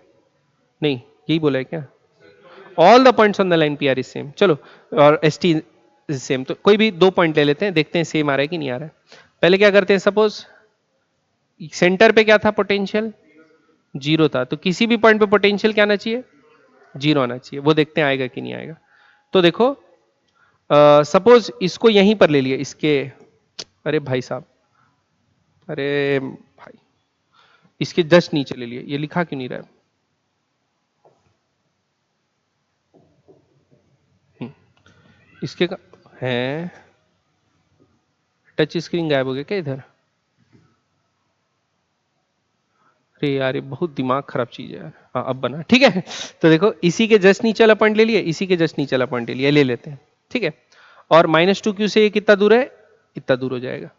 नहीं, यही बोला है क्या? All the points on the line P R is same. चलो, और एस टी इज सेम। तो कोई भी 2 पॉइंट ले लेते हैं, देखते हैं सेम आ रहा है कि नहीं आ रहा है। पहले क्या करते हैं, सपोज सेंटर पे क्या था? पोटेंशियल 0 था, तो किसी भी पॉइंट पे पोटेंशियल क्या आना चाहिए? 0 आना चाहिए। वो देखते हैं आएगा कि नहीं आएगा। तो देखो, सपोज इसको यहीं पर ले लिया, इसके, अरे भाई साहब, अरे भाई, इसके जस्ट नीचे ले लिया। ये लिखा क्यों नहीं रहा है? इसके का है, टच स्क्रीन गायब हो गया क्या इधर? अरे यार, ये बहुत दिमाग खराब चीज है यार। हाँ अब बना, ठीक है। तो देखो, इसी के जस्ट नीचे वाला पॉइंट ले लिया, इसी के जस्ट नीचे वाला पॉइंट ले लिया, ले लेते हैं, ठीक है। और -2q से ये कितना दूर है? इतना दूर हो जाएगा।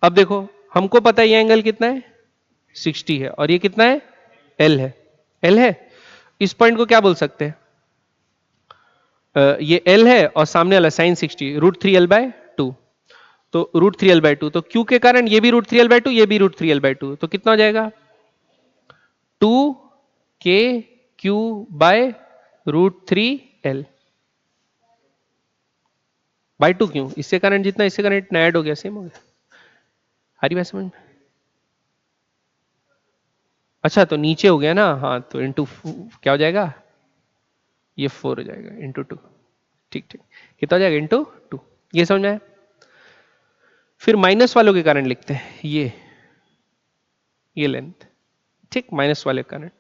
अब देखो, हमको पता है ये एंगल कितना है? 60 है, और ये कितना है? L है। L है। इस पॉइंट को क्या बोल सकते हैं? ये L है और सामने वाला sin 60, √3L/2। तो √3L/2, तो Q के कारण ये भी √3L/2, ये भी √3L/2, तो कितना हो जाएगा? 2kq/√3L बाई 2 क्यों? इससे करंट जितना इससे करंट ऐड हो गया, सेम हो गया। हरी बात समझ में? अच्छा, तो नीचे हो गया ना। हाँ, तो इंटू क्या हो जाएगा? ये 4 हो जाएगा इंटू 2। ठीक ठीक, कितना हो जाएगा? इंटू 2। ये समझ में आया? फिर माइनस वालों के कारण लिखते हैं, ये लेंथ, ठीक, माइनस वाले कारण।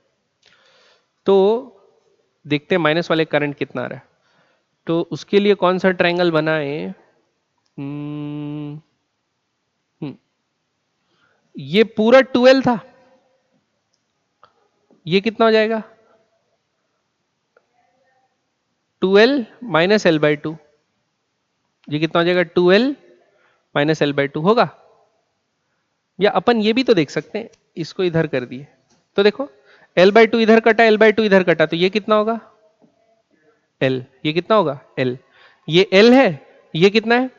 तो देखते हैं माइनस वाले करंट कितना आ रहा है। तो उसके लिए कौन सा ट्रायंगल बनाए? हम्म, हम्म, ये पूरा 12 था, ये कितना हो जाएगा? 12 - L/2। ये कितना हो जाएगा? 12 - L/2 होगा। या अपन ये भी तो देख सकते हैं, इसको इधर कर दिए, तो देखो L/2 इधर कटा, L/2 इधर कटा, तो ये कितना होगा? L। ये कितना होगा? L। ये L है, ये कितना है?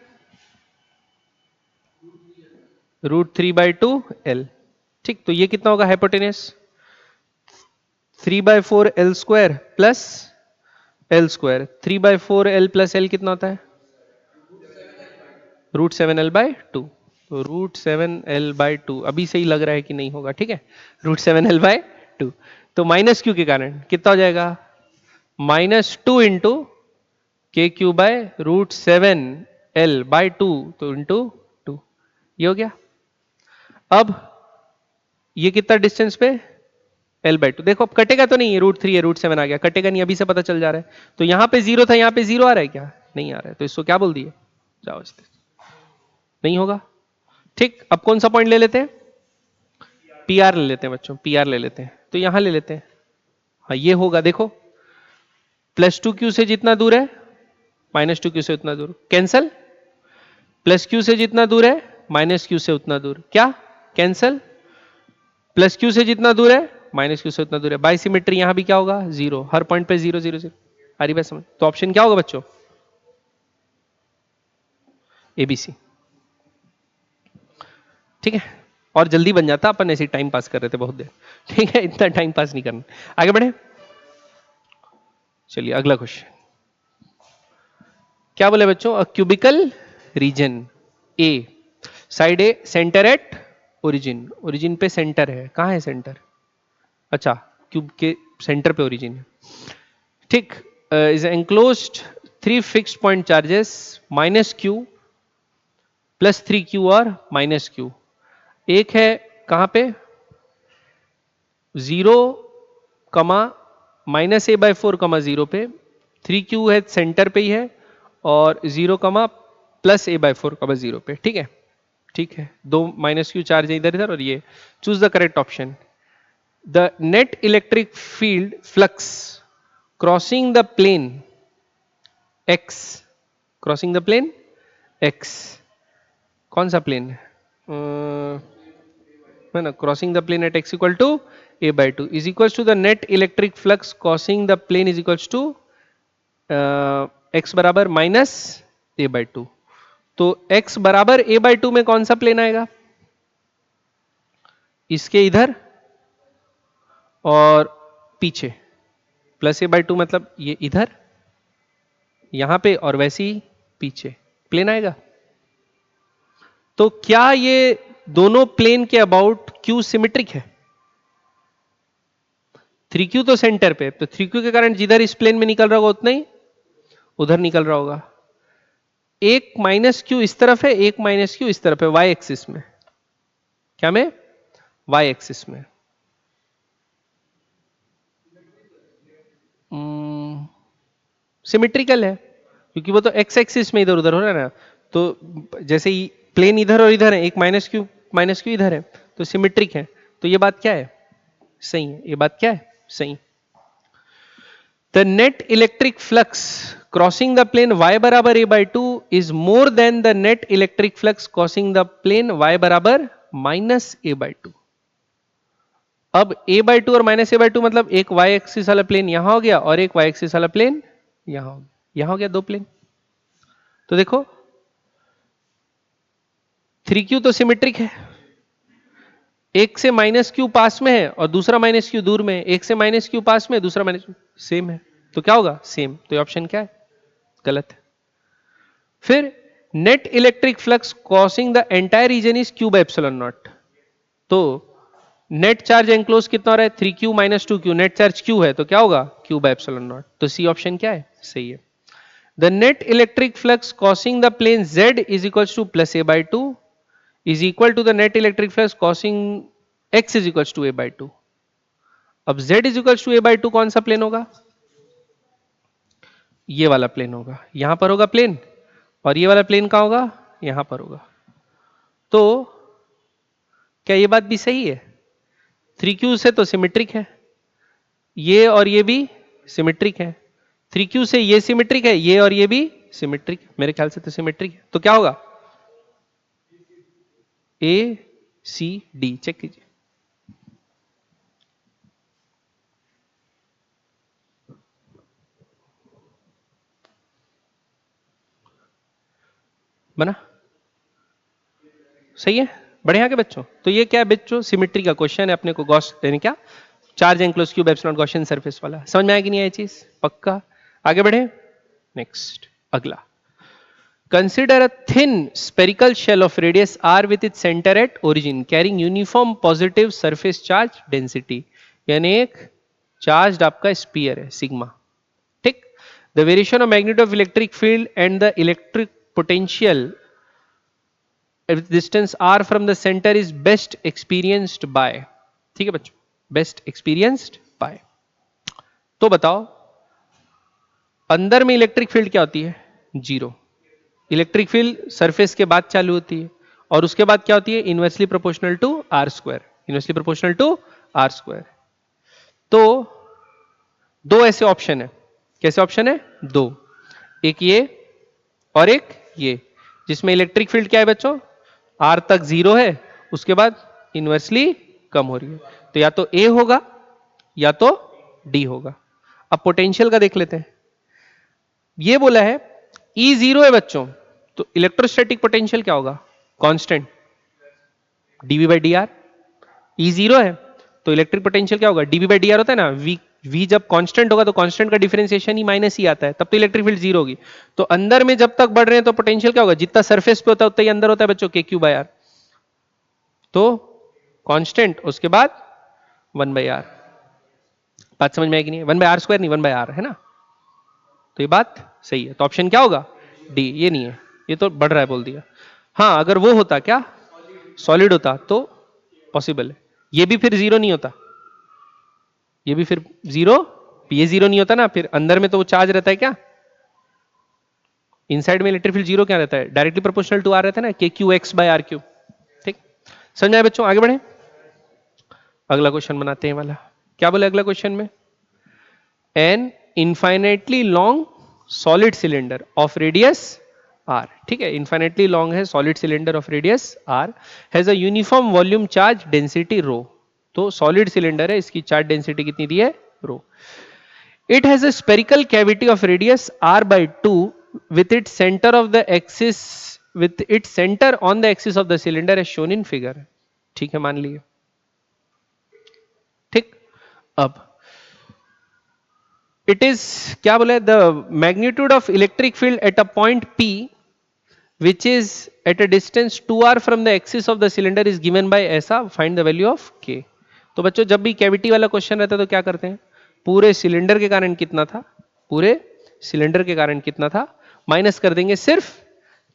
√3/2 L। ठीक, तो ये कितना होगा hypotenuse? 3/4 L² plus L²। 3/4 L plus L कितना होता है? √7L/2। तो √7L/2 अभी सही लग रहा है कि नहीं होगा? ठीक है, √7L/2। तो -q के कारण कितना हो जाएगा? -2 इंटू KQ/√7L/2, तो इंटू 2। ये हो गया। अब ये कितना डिस्टेंस पे? L/2। देखो अब कटेगा तो नहीं, √3 है, √7 आ गया, कटेगा नहीं, अभी से पता चल जा रहा है। तो यहां पे 0 था, यहां पे 0 आ रहा है क्या? नहीं आ रहा है, तो इसको क्या बोल दिए? जाओ, नहीं होगा। ठीक, अब कौन सा पॉइंट ले लेते हैं? पी आर ले लेते हैं बच्चों, पी आर ले लेते हैं। तो यहां ले लेते हैं। हाँ, ये होगा, देखो +2q से जितना दूर है -2q से उतना दूर, कैंसल। +q से जितना दूर है -q से उतना दूर, क्या? कैंसल। +q से जितना दूर है -q से उतना दूर है। बाई सिमेट्री यहां भी क्या होगा? 0। हर पॉइंट पे 0 0 0। हरी बात समझ? तो ऑप्शन क्या होगा बच्चों? ABC। ठीक है, और जल्दी बन जाता, अपन ऐसे टाइम पास कर रहे थे बहुत देर। ठीक है, इतना टाइम पास नहीं करना। आगे बढ़े, चलिए अगला क्वेश्चन। क्या बोले बच्चों? A cubical region A, side A, centre at origin. Origin पे सेंटर है, कहां है सेंटर? अच्छा, क्यूब के सेंटर पे ओरिजिन है। ठीक, is enclosed 3 fixed point charges -q +3q और -q। एक है कहां पे? 0, -a/4, 0 पे। 3q है सेंटर पे ही है, और 0, प्लस ए बाय 4, 0 पे, ठीक है, ठीक है, दो माइनस क्यू चार्ज है इधर इधर, और ये choose the correct option. The net electric field flux crossing the plane X, crossing the plane X, कौन सा प्लेन है ना, crossing the plane at X equal to A by two is equal to the net electric flux crossing the plane is equal to X बराबर minus A by two. तो x बराबर ए by to में कौन सा plane आएगा, इसके इधर और पीछे, प्लस ए बाई टू मतलब ये इधर यहां पे और वैसे ही पीछे प्लेन आएगा. तो क्या ये दोनों प्लेन के अबाउट q सिमेट्रिक है? 3q तो सेंटर पे, तो 3q के कारण जिधर इस प्लेन में निकल रहा होगा उतना ही उधर निकल रहा होगा. एक माइनस क्यू इस तरफ है, एक माइनस क्यू इस तरफ है, वाई एक्सिस में, क्या में, वाई एक्सिस में. सिमेट्रिकल है क्योंकि वो तो एक्स एक्सिस में इधर उधर हो रहा है ना. तो जैसे ही प्लेन इधर और इधर है, एक माइनस क्यू इधर है, तो सिमेट्रिक है. तो ये बात क्या है, सही है. ये बात क्या है, सही. The net electric flux crossing the plane y बराबर a by 2 is more than the net electric flux crossing the plane y बराबर minus a by 2. अब a by 2 और माइनस a by 2 मतलब एक y एक्सिस वाला plane यहां हो गया और एक y एक्सिस वाला प्लेन यहां हो गया, यहां हो गया दो प्लेन. तो देखो 3q तो सिमेट्रिक है, एक से माइनस क्यू पास में है और दूसरा माइनस क्यू दूर में है, एक से माइनस क्यू पास में, दूसरा माइनस सेम है, तो क्या होगा, सेम. तो ये ऑप्शन क्या है, गलत है. फिर net electric flux crossing the entire reason is Q by epsilon not. तो नेट चार्ज एनक्लोज कितना हो रहा है, 3q minus 2q, net charge q है तो क्या होगा, q बाय एप्सिलॉन नॉट. तो सी ऑप्शन क्या है, सही है. The net electric flux crossing the plane z is equal to plus A by two is equal to the net electric flux crossing x is equal to A by two. अब z is equal to A by two कौन सा plane होगा, ये वाला plane होगा, यहां पर होगा प्लेन, और ये वाला प्लेन कहां होगा, यहां पर होगा. तो क्या ये बात भी सही है, 3q से तो सिमेट्रिक है, ये और ये भी सिमेट्रिक है, 3q से ये सिमेट्रिक है, ये और ये भी सिमेट्रिक, मेरे ख्याल से तो सिमेट्रिक है. तो क्या होगा, ए सी डी, चेक कीजिए. बना, सही है, बढ़िया के बच्चों. तो ये क्या है बच्चों, सिमेट्री का क्वेश्चन है, अपने को गॉस यानी क्या, charge enclose cube epsilon Gaussian surface वाला. समझ में आया कि नहीं आई चीज, पक्का. आगे बढ़े, नेक्स्ट अगला. Consider a thin spherical shell of radius r with its center at origin carrying uniform positive surface charge density. यानी एक चार्ज आपका स्पीयर है सिग्मा, ठीक. The variation of magnitude of electric field and the electric potential distance r from the centre is best experienced bye, ठीक है बच्चों, best experienced bye. तो बताओ अंदर में इलेक्ट्रिक फील्ड क्या होती है, जीरो. इलेक्ट्रिक फील्ड सरफेस के बाद चालू होती है और उसके बाद क्या होती है, inversely proportional to R square, inversely proportional to R square. तो दो ऐसे ऑप्शन है, कैसे ऑप्शन है, दो, एक ये और एक ये, जिसमें इलेक्ट्रिक फील्ड क्या है बच्चों, आर तक जीरो है, उसके बाद इनवर्सली कम हो रही है. तो या तो ए होगा या तो डी होगा. अब पोटेंशियल का देख लेते हैं. ये बोला है ई जीरो है बच्चों, तो इलेक्ट्रोस्टैटिक पोटेंशियल क्या होगा, constant DV by D R. E zero है तो इलेक्ट्रिक पोटेंशियल क्या होगा, डीवी बाई डी आर होता है ना, वी जब कांस्टेंट होगा तो कांस्टेंट का डिफरेंशिएशन ही माइनस ही आता है, तब तो इलेक्ट्रिक फील्ड जीरो होगी. तो अंदर में जब तक बढ़ रहे हैं तो पोटेंशियल क्या होगा, जितना सरफेस पे होता है उतना ही अंदर होता है बच्चों, के क्यू बाई आर. तो कांस्टेंट उसके बाद 1 बाई आर. बात समझ में आएगी नहीं, 1 बाई आर स्क्वायर नहीं, 1 बाई आर है ना. तो ये बात सही है. तो ऑप्शन क्या होगा, डी. ये नहीं है, ये तो बढ़ रहा है बोल दिया. हाँ अगर वो होता क्या, सॉलिड होता तो पॉसिबल है. ये भी फिर जीरो नहीं होता, ये भी फिर जीरो, ये जीरो नहीं होता ना, फिर अंदर में तो वो चार्ज रहता है क्या. इनसाइड में इलेक्ट्रिक फील्ड जीरो क्या रहता है, डायरेक्टली प्रोपोर्शनल टू आर रहता है ना, K Q X by R Q. ठीक, समझ आए बच्चों, आगे बढ़े। अगला क्वेश्चन बनाते हैं वाला। क्या बोले अगला क्वेश्चन में, an infinitely long solid cylinder of radius R, ठीक है, इनफाइनाइटली लॉन्ग है solid cylinder of radius R, has a uniform volume charge density rho. तो सॉलिड सिलेंडर है, इसकी चार्ज डेंसिटी कितनी दी है, रो। It has a spherical cavity of radius r by 2 with its center of the axis with its center on the axis of the cylinder as shown in figure। ठीक है, मान लिए। ठीक, अब it is क्या बोले, the magnitude of electric field at a point P which is at a distance 2r from the axis of the cylinder is given by ऐसा, find the value of k। तो बच्चों जब भी cavity वाला question रहता है तो क्या करते हैं, पूरे सिलेंडर के कारण कितना था, पूरे सिलेंडर के कारण कितना था, माइनस कर देंगे सिर्फ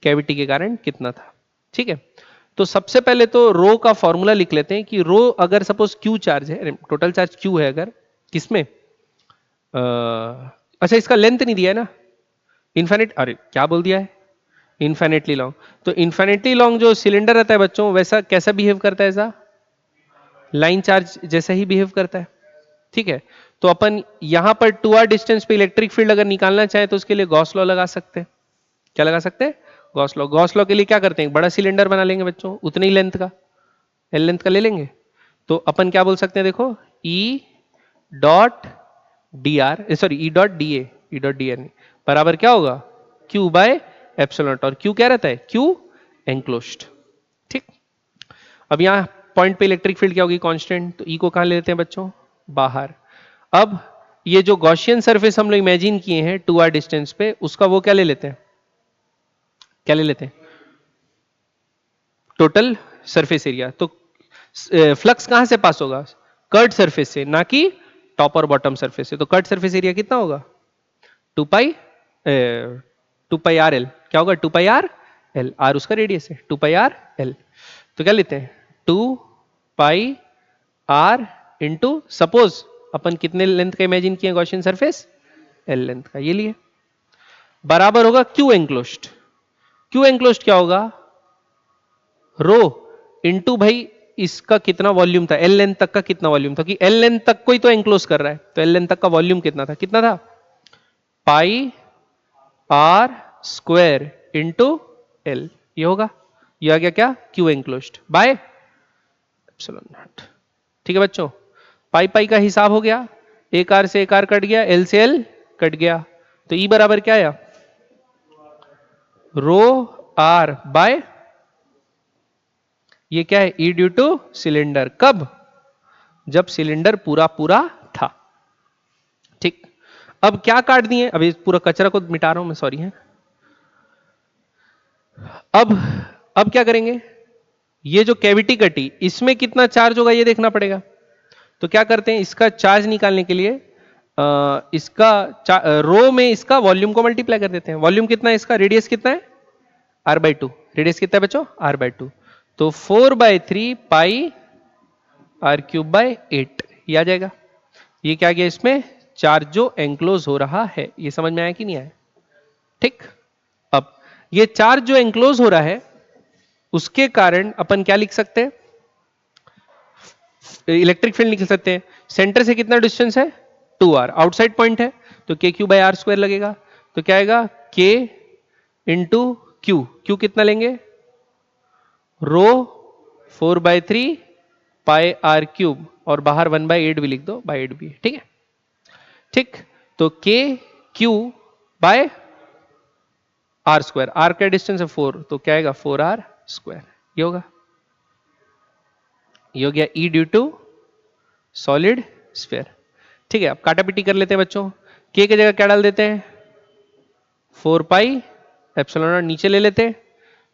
कैविटी के कारण कितना था। ठीक है, तो सबसे पहले तो रो का फॉर्मूला लिख लेते हैं कि रो अगर सपोज क्यू चार्ज है, टोटल चार्ज क्यू है अगर किसमें, अच्छा इसका लेंथ नहीं दिया है ना, इनफाइनाइट, अरे क्या बोल दिया है, इनफाइनाइटली लॉन्ग। तो इनफाइनाइटली लॉन्ग जो सिलेंडर रहता है बच्चों, वैसा कैसा बिहेव करता है, ऐसा लाइन चार्ज जैसा ही बिहेव करता है। ठीक है, तो अपन यहां पर 2r डिस्टेंस पे इलेक्ट्रिक फील्ड अगर निकालना चाहे तो उसके लिए गॉस लॉ लगा सकते हैं। क्या लगा सकते हैं, गॉस लॉ। गॉस लॉ के लिए क्या करते हैं, बड़ा सिलेंडर बना लेंगे बच्चों, उतनी ही लेंथ का, एल लेंथ का ले लेंगे। तो अपन क्या बोल सकते हैं, देखो E dot D R, sorry E dot D A, E dot D R नहीं, बराबर क्या होगा, क्यू बाय एप्सिलॉन नॉट, और क्यू क्या रहता है, क्यू एंक्लोज्ड। ठीक, अब यहां पॉइंट पे इलेक्ट्रिक फील्ड क्या होगी, कांस्टेंट, तो ई को कहां ले लेते हैं बच्चों, बाहर। अब ये जो गॉसियन सरफेस हम लोग इमेजिन किए हैं 2r डिस्टेंस पे, उसका वो क्या ले लेते हैं, क्या ले लेते हैं, टोटल सरफेस एरिया। तो फ्लक्स कहां से पास होगा, कर्ड सरफेस से, ना कि टॉप और बॉटम सरफेस से। तो कर्ड सरफेस एरिया कितना होगा, 2 पाई आर एल, क्या होगा 2 पाई आर एल, आर उसका रेडियस है, 2 पाई आर एल। तो क्या लेते हैं 2 पाई आर इंटू, सपोज अपन कितने लेंथ का इमेजिन किए गॉसियन सरफेस, एल लेंथ का, ये लिए, बराबर होगा क्यू एंक्लोज्ड। क्यू एंक्लोज्ड क्या होगा, रो इंटू भाई इसका कितना वॉल्यूम था, एल लेंथ तक का कितना वॉल्यूम था, कि एल लेंथ तक कोई तो एंक्लोज कर रहा है, तो एल लेंथ तक का वॉल्यूम कितना था, कितना था, पाई आर स्क्वायर इंटू एल, ये होगा, ये आ गया क्या, क्यू एंक्लोज्ड बाय एप्सिलॉन नॉट। ठीक है बच्चों, पाई पाई का हिसाब हो गया, एक आर से एक आर कट गया, एल से एल कट गया, तो ई बराबर क्या आया, रो आर बाय, ये क्या है, ई ड्यू टू सिलेंडर, कब, जब सिलेंडर पूरा पूरा था। ठीक, अब क्या काट दिए, अभी पूरा कचरा को मिटा रहा हूं मैं, सॉरी है। अब क्या करेंगे, ये जो कैविटी कटी, इसमें कितना चार्ज होगा ये देखना पड़ेगा। तो क्या करते हैं, इसका चार्ज निकालने के लिए इसका रो में इसका वॉल्यूम को मल्टीप्लाई कर देते हैं। वॉल्यूम कितना है इसका, रेडियस कितना है, आर बाई टू, रेडियस कितना है बच्चों, आर बाई टू, तो 4/3 पाई आर क्यूब बाय 8, ये आ जाएगा। ये क्या गया, इसमें चार्ज जो एंक्लोज हो रहा है, ये समझ में आया कि नहीं आया। ठीक, अब ये चार्ज जो एंक्लोज हो रहा है उसके कारण अपन क्या लिख सकते हैं, इलेक्ट्रिक फील्ड लिख सकते हैं। सेंटर से कितना डिस्टेंस है, 2r, आउटसाइड पॉइंट है, तो K Q by are square लगेगा। तो क्या आएगा, के इंटू क्यू, क्यू कितना लेंगे, रो 4/3 पाई आर क्यूब, और बाहर 1/8 भी लिख दो, बाई 8 भी, ठीक है। ठीक, तो K Q by R square, R का डिस्टेंस है 4, तो क्या आएगा 4r स्क्वायर, ये होगा, ये हो गया ई ड्यू टू सॉलिड स्फीयर। ठीक है, अब काटापीटी कर लेते हैं बच्चों, के की जगह क्या डाल देते हैं, 4 पाई एप्सिलॉन नॉट, नीचे ले लेते हैं।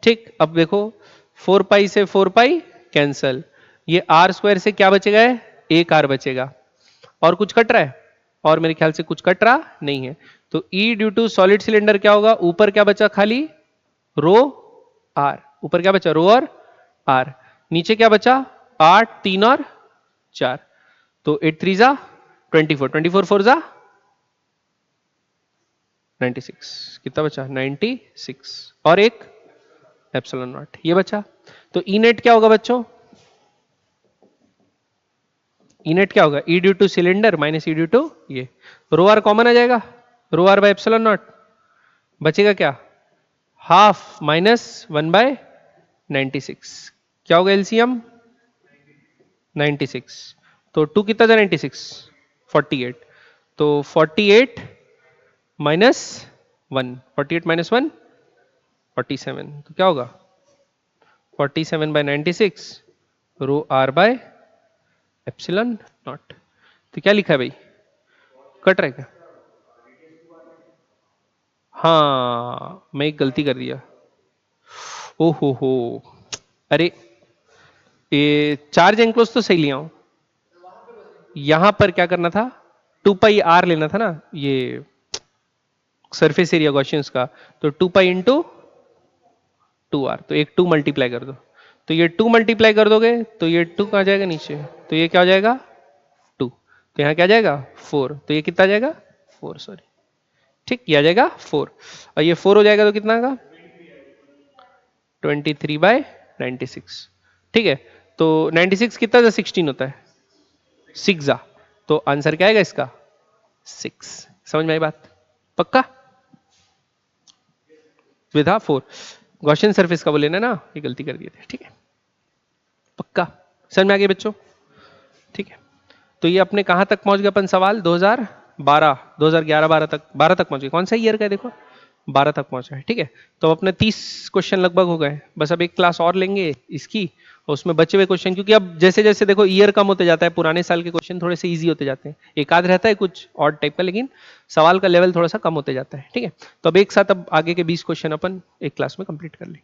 ठीक, अब देखो 4 पाई से 4 पाई कैंसल, ये आर स्क्वायर से क्या बचेगा, एक आर बचेगा, और कुछ कट रहा है, और मेरे ख्याल से कुछ कट रहा नहीं है। तो ई ड्यू टू सॉलिड सिलेंडर क्या होगा, ऊपर क्या बचा, खाली रो आर, ऊपर क्या बचा, रो और आर, नीचे क्या बचा, 8 3 और 4, तो 8 3 जा 24, 24 4 जा 96 कितना बचा 96 और एक एप्सिलॉन नॉट ये बचा। तो ई नेट क्या होगा बच्चों? ई नेट क्या होगा? E due to cylinder minus E due to ये रो आर कॉमन आ जाएगा, rho R by epsilon naught बचेगा क्या? हाफ माइनस 1/96 क्या होगा एलसीएम? 96। तो 2 कितना था 96? 48। तो 48 माइनस 1, 48 माइनस 1 47। तो क्या होगा 47/96 रो आर बाय एप्सिलॉन नॉट। तो क्या लिखा है भाई? कट रहा है क्या? हाँ मैं एक गलती कर दिया। ओ हो अरे ये चार्ज एनक्लोज तो सही लिया हूं, यहां पर क्या करना था 2 पाई आर लेना था ना, ये सरफेस एरिया गॉसियंस का। तो 2 पाई इंटू 2r, तो एक 2 मल्टीप्लाई कर दो। तो ये 2 मल्टीप्लाई कर दोगे तो ये 2 कहाँ जाएगा नीचे, तो ये क्या हो जाएगा 2। तो यहाँ क्या जाएगा 4। तो ये कितना जाएगा 4 सॉरी, ठीक किया जाएगा 4। और ये 4 हो जाएगा तो कितना का 23/96। ठीक है। तो 96 कितना था 16 होता है 6 जा। तो आंसर क्या आएगा इसका 6। समझ में आई बात? पक्का विधा 4 गॉसियन सरफेस का वो लेना ना, ये गलती कर दिए थे। ठीक है पक्का समझ में आ गया बच्चों? ठीक है। तो ये अपने कहां तक पहुंच गए अपन सवाल 2012 2011 12 तक पहुंच गए। कौन सा ईयर का है देखो 12 तक पहुंचा है। ठीक है। तो अपने 30 क्वेश्चन लगभग हो गए, बस अब एक क्लास और लेंगे इसकी और उसमें बचे हुए क्वेश्चन, क्योंकि अब जैसे जैसे देखो ईयर कम होते जाता है पुराने साल के क्वेश्चन थोड़े से इजी होते जाते हैं, एक आध रहता है कुछ और टाइप का, लेकिन सवाल का लेवल थोड़ा सा कम होते जाता है। ठीक है। तो अब एक साथ अब आगे के 20 क्वेश्चन अपन एक क्लास में कंप्लीट कर लेंगे।